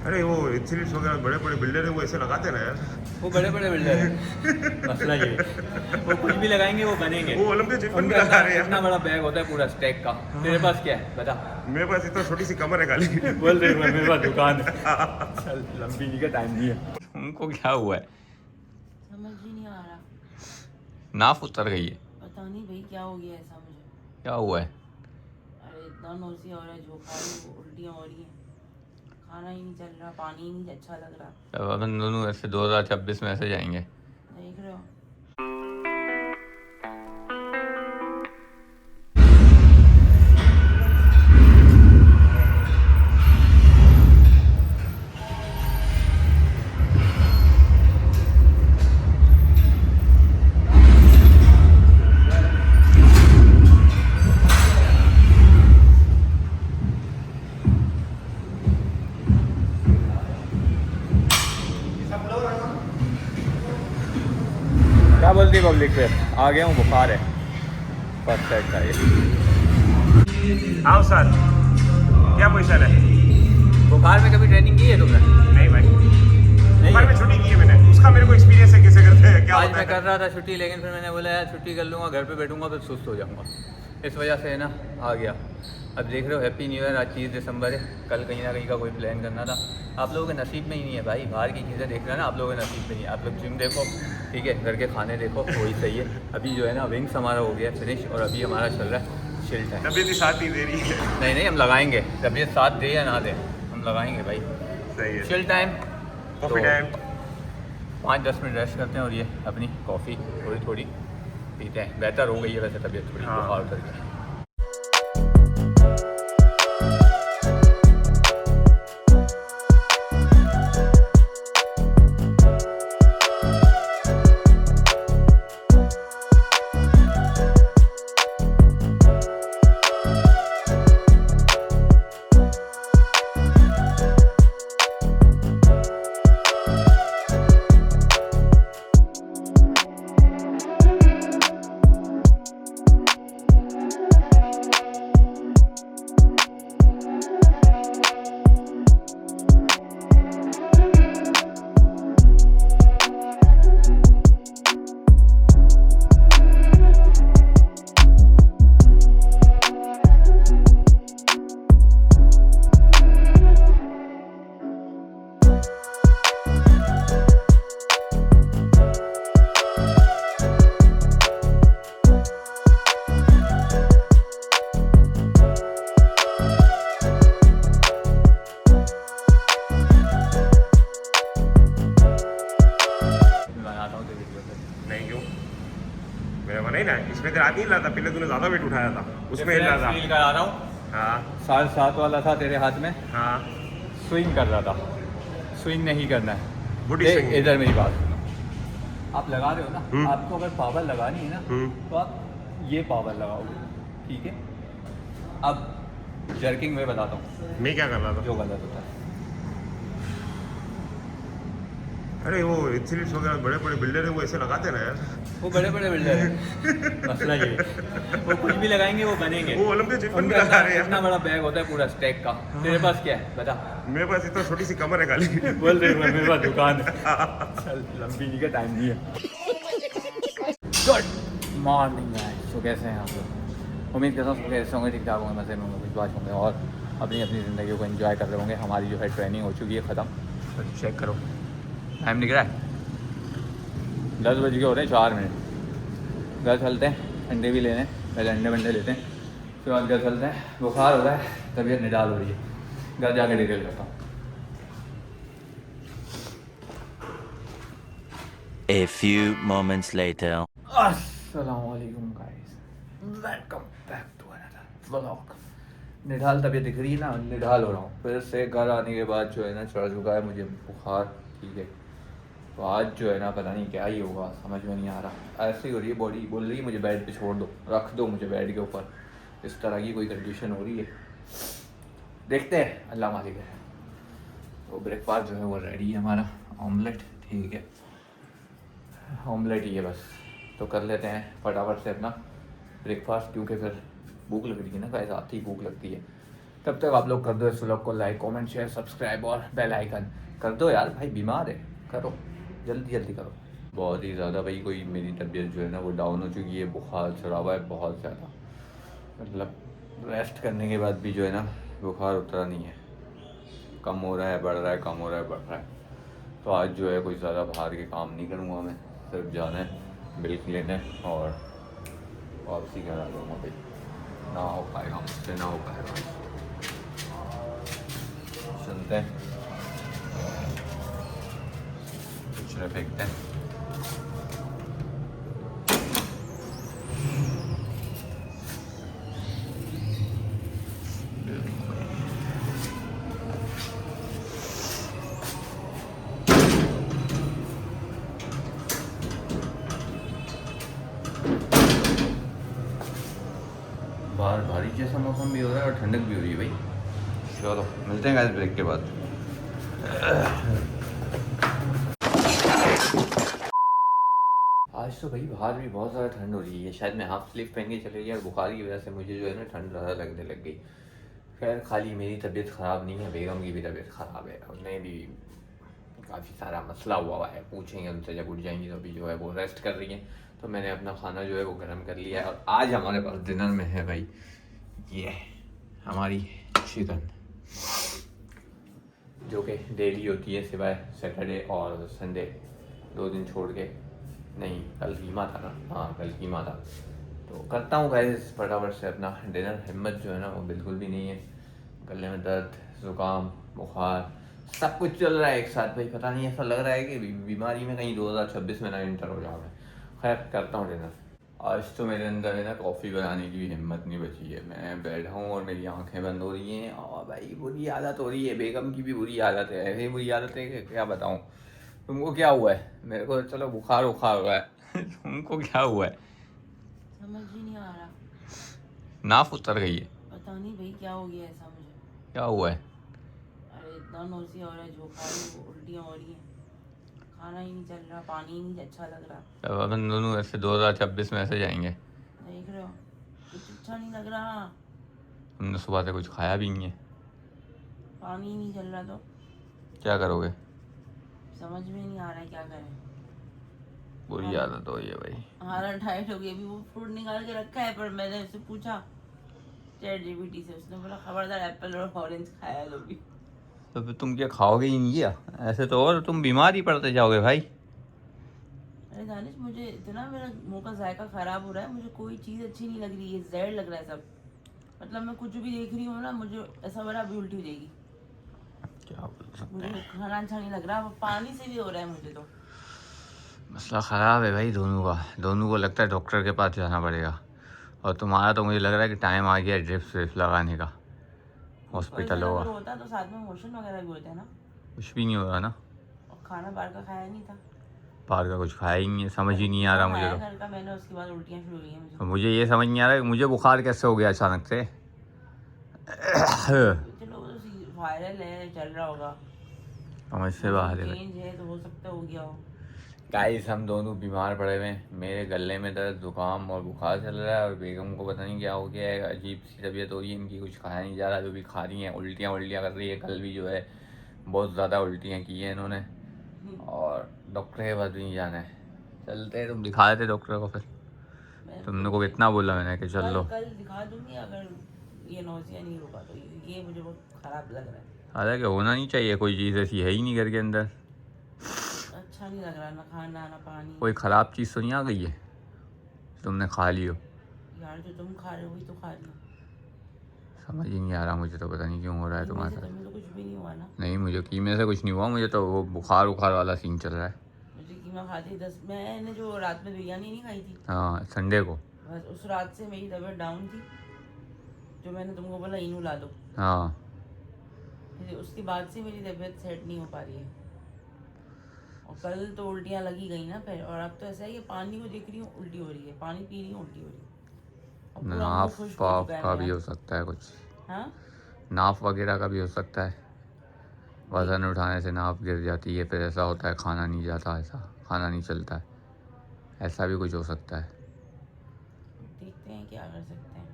अरे वो एथलीट्स वगैरह बड़े बड़े बिल्डर है वो ऐसे लगाते ना यार। वो बड़े बड़े बिल्डर हैं, मसला ये है वो कुछ भी लगाएंगे वो बनेंगे। वो ओलंपिक जिम में भी उनके लगा अंदर रहे हैं इतना यार। बड़ा बैग होता है पूरा स्टैक का। तेरे पास क्या है बता। मेरे पास इतना छोटी सी कमर है खाली। बोल रहे हो मेरे पास दुकान है। चल लंबी जी का टाइम नहीं है। उनको क्या हुआ है, समझ ही नहीं आ रहा। नाफ उतर गई है, पता नहीं भाई क्या हो गया ऐसा मुझे। क्या हुआ है। अरे इतना नोज़ी हो रहा है, जो खा रही हूँ उल्टियाँ हो रही हैं, खाना ही नहीं चल रहा, पानी ही नहीं अच्छा लग रहा। अब अपन दोनों ऐसे 2026 में ऐसे जाएंगे। देख रहे हो। क्या बोलती है पब्लिक पे, आ गया हूँ, बुखार है फर्स्ट साइड का ये। आओ सर, क्या पोजीशन है? बुखार में कभी ट्रेनिंग की है तुमने? नहीं भाई, नहीं बुखार में छुट्टी की है मैंने, उसका मेरे को एक्सपीरियंस है कैसे करते हैं क्या आज होता मैं है। कर रहा था छुट्टी, लेकिन फिर मैंने बोला यार छुट्टी कर लूँगा, घर पे बैठूंगा फिर सुस्त हो जाऊँगा, इस वजह से है ना आ गया। अब देख रहे हो हैप्पी न्यू ईयर, आज 30 दिसंबर है, कल कहीं ना कहीं का कोई प्लान करना था। आप लोगों के नसीब में ही नहीं है भाई, बाहर की चीज़ें देख रहे हैं ना, आप लोगों के नसीब में नहीं है। आप लोग जिम देखो, ठीक है, घर के खाने देखो, वही सही है। अभी जो है ना विंग्स हमारा हो गया फिनिश, और अभी हमारा चल रहा है चिल टाइम। तबीयत ही साथ नहीं दे रही है। नहीं नहीं, हम लगाएंगे, तबीयत साथ दे या ना दे, हम लगाएंगे भाई। सही है। Chill time, coffee time. 5-10 minute rest करते हैं और ये अपनी कॉफ़ी थोड़ी थोड़ी पीते हैं। बेहतर हो गई है वैसे तबीयत थोड़ी, हाँ। बुखार करके। नहीं क्यों, मेरा मन नहीं ना, इसमें तेरा हाथ नहीं हिला था, पहले तूने ज्यादा वेट उठाया था, उसमें हिला था। फील करा रहा हूँ, हाँ 7.5 वाला था तेरे हाथ में, हाँ। स्विंग कर रहा था, स्विंग नहीं करना है। बॉडी देख, स्विंग। इधर मेरी बात सुनो, आप लगा रहे हो ना, आपको अगर पावर लगानी है ना तो आप ये पावर लगाओगे, ठीक है। अब जर्किंग में बताता हूँ मैं क्या कर रहा था? जो गलत होता है। अरे वो एथलीट्स वगैरह बड़े बड़े बिल्डर है वो ऐसे लगाते ना यार। वो बड़े बड़े बिल्डर हैं, मसला ये है वो कुछ भी लगाएंगे वो बनेंगे। वो ओलंपिक जिम में भी उनके लगा अंदर रहे हैं इतना यार। बड़ा बैग होता है पूरा स्टैक का। तेरे पास क्या है बता। मेरे पास इतना छोटी सी कमर है खाली। बोल रहे हो मेरे पास दुकान है। चल लंबी जी का टाइम नहीं है। गुड मॉर्निंग गाइस, तो कैसे हैं आप लोग? उम्मीद करता हूँ सब कैसे होंगे, ठीक ठाक होंगे, मज़े में होंगे, कुछ होंगे और अपनी अपनी ज़िंदगी को एंजॉय कर रहे होंगे। हमारी जो है ट्रेनिंग हो चुकी है ख़त्म, तो चेक करो टाइम दिख रहा है 10 बज के हो रहे हैं 4 मिनट। घर चलते हैं, अंडे भी लेने, पहले अंडे वंडे लेते हैं, फिर बाद घर चलते हैं। बुखार हो रहा है, तबीयत निडाल हो रही है, घर जाके डिटेल करता हूँ। A few moments later. अस्सलामुअलैकुम guys, welcome back to another vlog. निढाल तबीयत दिख रही है ना, निढाल हो रहा हूँ फिर से। घर आने के बाद जो है ना चढ़ चुका है मुझे बुखार, ठीक है। तो आज जो है ना पता नहीं क्या ही होगा, समझ में नहीं आ रहा। ऐसे ही हो रही है बॉडी, बोल रही है मुझे बेड पे छोड़ दो, रख दो मुझे बेड के ऊपर, इस तरह की कोई कंडीशन हो रही है। देखते हैं, अल्लाह मालिक है। तो ब्रेकफास्ट जो है वो रेडी है हमारा, ऑमलेट, ठीक है, ऑमलेट ही है बस। तो कर लेते हैं फटाफट से अपना ब्रेकफास्ट, क्योंकि फिर भूख लग रही है ना गाइस, आती ही भूख लगती है। तब तक आप लोग कर दो इस व्लॉग को लाइक, कमेंट, शेयर, सब्सक्राइब और बेल आइकन कर दो यार। भाई बीमार है, करो जल्दी जल्दी करो। बहुत ही ज़्यादा भाई कोई मेरी तबीयत जो है ना वो डाउन हो चुकी है, बुखार चढ़ा हुआ है बहुत ज़्यादा। मतलब रेस्ट करने के बाद भी जो है ना बुखार उतरा नहीं है, कम हो रहा है बढ़ रहा है, कम हो रहा है बढ़ रहा है। तो आज जो है कुछ ज़्यादा बाहर के काम नहीं करूँगा मैं, सिर्फ जाना है मिल्क लेने और वापसी घर आ जाऊँगा भाई। ना हो पाएगा मुझसे, ना हो पाएगा। सुनते हैं कुछ फेंकते हैं। बाहर बारिश जैसा मौसम भी हो रहा है और ठंडक भी हो रही है भाई। चलो मिलते हैं गाइस ब्रेक के बाद। आज तो भाई बाहर भी बहुत ज़्यादा ठंड हो रही है। शायद मैं हाफ स्लीव पहन के चले गया और बुखार की वजह से मुझे जो है ना ठंड ज़्यादा लगने लग गई। खैर खाली मेरी तबीयत ख़राब नहीं है, बेगम की भी तबीयत ख़राब है। उन्हें भी काफ़ी सारा मसला हुआ है, पूछेंगे उनसे जब उठ जाएंगी। तो अभी जो है वो रेस्ट कर रही हैं, तो मैंने अपना खाना जो है वो गर्म कर लिया है। और आज हमारे पास डिनर में है भाई ये हमारी चिकन, जो कि डेली होती है सिवाय सैटरडे और संडे, 2 दिन छोड़ के। नहीं कल कीमा था ना, हाँ कल कीमा था। तो करता हूँ गाइस फटाफट से अपना डिनर। हिम्मत जो है ना वो बिल्कुल भी नहीं है, गले में दर्द, ज़ुकाम, बुखार सब कुछ चल रहा है एक साथ भाई। पता नहीं, ऐसा लग रहा है कि बीमारी में कहीं 2026 में ना इंटर हो जाऊँ मैं। खैर करता हूँ डिनर। आज तो मेरे अंदर है ना कॉफ़ी बनाने की भी हिम्मत नहीं बची है। मैं बैठा हूँ और मेरी आंखें बंद हो रही हैं और भाई बुरी हालत हो रही है। बेगम की भी बुरी हालत है, ऐसी बुरी हालत है कि क्या बताऊँ। तुमको क्या हुआ है? मेरे को चलो बुखार उखार हुआ है तुमको क्या हुआ है? समझ ही नहीं आ रहा, नाफ उतर गई है? पता नहीं भाई क्या हो गया ऐसा मुझे। क्या हुआ है? अरे इतना नौसिया हो रहा है, जो खा रही हूँ उल्टियाँ हो रही हैं, खाना ही नहीं चल रहा, पानी ही नहीं अच्छा लग रहा। अब अपन दोनों ऐसे 2026 में ऐसे जाएंगे। देख रहे हो कुछ अच्छा नहीं लग रहा, हमने सुबह से कुछ खाया भी नहीं है। पानी ही नहीं चल रहा, तो क्या करोगे? समझ में नहीं आ रहा है क्या करें। बुरी आदत हो है भाई। हालत टाइट हो गई। अभी वो फ्रूट निकाल के रखा है, पर मैंने उससे पूछा चैट जीपीटी से, उसने बोला खबरदार एप्पल और ऑरेंज खाया कभी। तो फिर तुम क्या खाओगे ही नहीं क्या? ऐसे तो और तुम बीमार ही पड़ते जाओगे भाई। अरे दानिश, मुझे इतना मेरा मुंह का जायका खराब हो रहा है, मुझे कोई चीज़ अच्छी नहीं लग रही है, जहर लग रहा है सब। मतलब मैं कुछ भी देख रही हूँ ना, मुझे ऐसा लग रहा है अभी उल्टी हो जाएगी। क्या बोल सकते मुझे हैं, खाना अच्छा नहीं लग रहा, पानी से भी हो रहा है मुझे तो। मसला ख़राब है भाई दोनों का। दोनों को लगता है डॉक्टर के पास जाना पड़ेगा। और तुम्हारा तो मुझे लग रहा है कि टाइम आ गया ड्रिप स्ट्रिप लगाने का, हॉस्पिटल अगर होगा। होता तो साथ में मोशन वगैरह भी होते हैं ना। कुछ भी नहीं हो रहा ना, और खाना बाहर का खाया नहीं था, बाहर का कुछ खाया ही नहीं है। समझ ही नहीं आ रहा मुझे खाया तो। घर का मैंने, उसके बाद उल्टियाँ शुरू हुई हैं मुझे। और मुझे ये समझ नहीं आ रहा कि मुझे बुखार कैसे हो गया अचानक से। चलो वो तो वायरल है, चल रहा होगा, समझ से बाहर है। चेंज है तो हो सकता हो गया हो। गाइस हम दोनों बीमार पड़े हुए हैं। मेरे गले में दर्द, जुकाम और बुखार चल रहा है, और बेगम को पता नहीं क्या हो गया है, अजीब सी तबीयत हो रही है इनकी, कुछ खाया नहीं जा रहा। जो भी खा रही हैं उल्टियाँ कर रही है। कल भी जो है बहुत ज़्यादा उल्टियाँ की हैं इन्होंने, और डॉक्टर के पास भी नहीं जाना है। चलते हैं, तुम दिखा देते डॉक्टर को। फिर तुमने को इतना बोला मैंने कि चल लो। कल दिखा दूंगी, अगर ये नौसिया नहीं होगा तो। ये मुझे बहुत खराब लग रहा है, हालांकि होना नहीं चाहिए, कोई चीज़ ऐसी है ही नहीं घर के अंदर। अच्छा नहीं लग रहा, ना खाना ना पानी। कोई ख़राब चीज़ तो नहीं आ गई है तुमने खा ली हो? यार जो तुम खा रहे हो वही तो खा रही हो। समझ ही नहीं आ रहा मुझे तो, पता नहीं क्यों हो रहा है कीमे तुम्हारे से साथ। तुम्हें तो कुछ भी नहीं हुआ ना। नहीं मुझे कीमे से कुछ नहीं हुआ, मुझे तो वो बुखार उखार वाला सीन चल रहा है। मुझे कीमा खाती 10, मैंने जो रात में बिरयानी नहीं खाई थी, हाँ संडे को। बस उस रात से मेरी तबीयत डाउन थी, जो मैंने तुमको बोला इनू ला दो। हाँ फिर उसके बाद से मेरी तबीयत सेट नहीं हो पा रही है। और कल तो उल्टियाँ लगी गई ना फिर, और अब तो ऐसा है कि पानी को देख रही हूँ उल्टी हो रही है, पानी पी रही हूँ उल्टी हो रही है। और पूरा मुंह नाफ खुश्क हो वाफ चुका है का भी मेरा। हो सकता है कुछ, हाँ नाफ वगैरह का भी हो सकता है। वज़न उठाने से नाफ गिर जाती है, फिर ऐसा होता है खाना नहीं जाता, ऐसा खाना नहीं चलता है, ऐसा भी कुछ हो सकता है। देखते हैं क्या कर सकते हैं।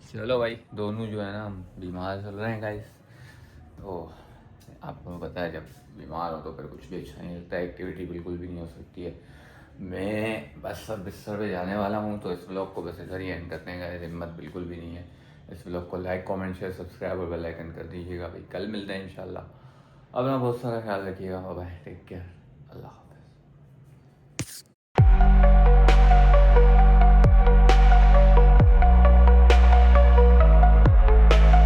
चलो भाई, दोनों जो है ना हम बीमार चल रहे हैं गाइस। तो आपको पता है जब बीमार हो तो फिर कुछ भी अच्छा नहीं लगता है, एक्टिविटी बिल्कुल भी नहीं हो सकती है। मैं बस अब बिस्तर पे जाने वाला हूँ, तो इस ब्लॉग को बस इधर ही एंड करने का हिम्मत बिल्कुल भी नहीं है। इस ब्लॉग को लाइक कमेंट शेयर सब्सक्राइब और बेल आइकन कर दीजिएगा भाई। कल मिलते हैं इंशाल्लाह। अपना बहुत सारा ख्याल रखिएगा। बाय, टेक केयर, अल्लाह।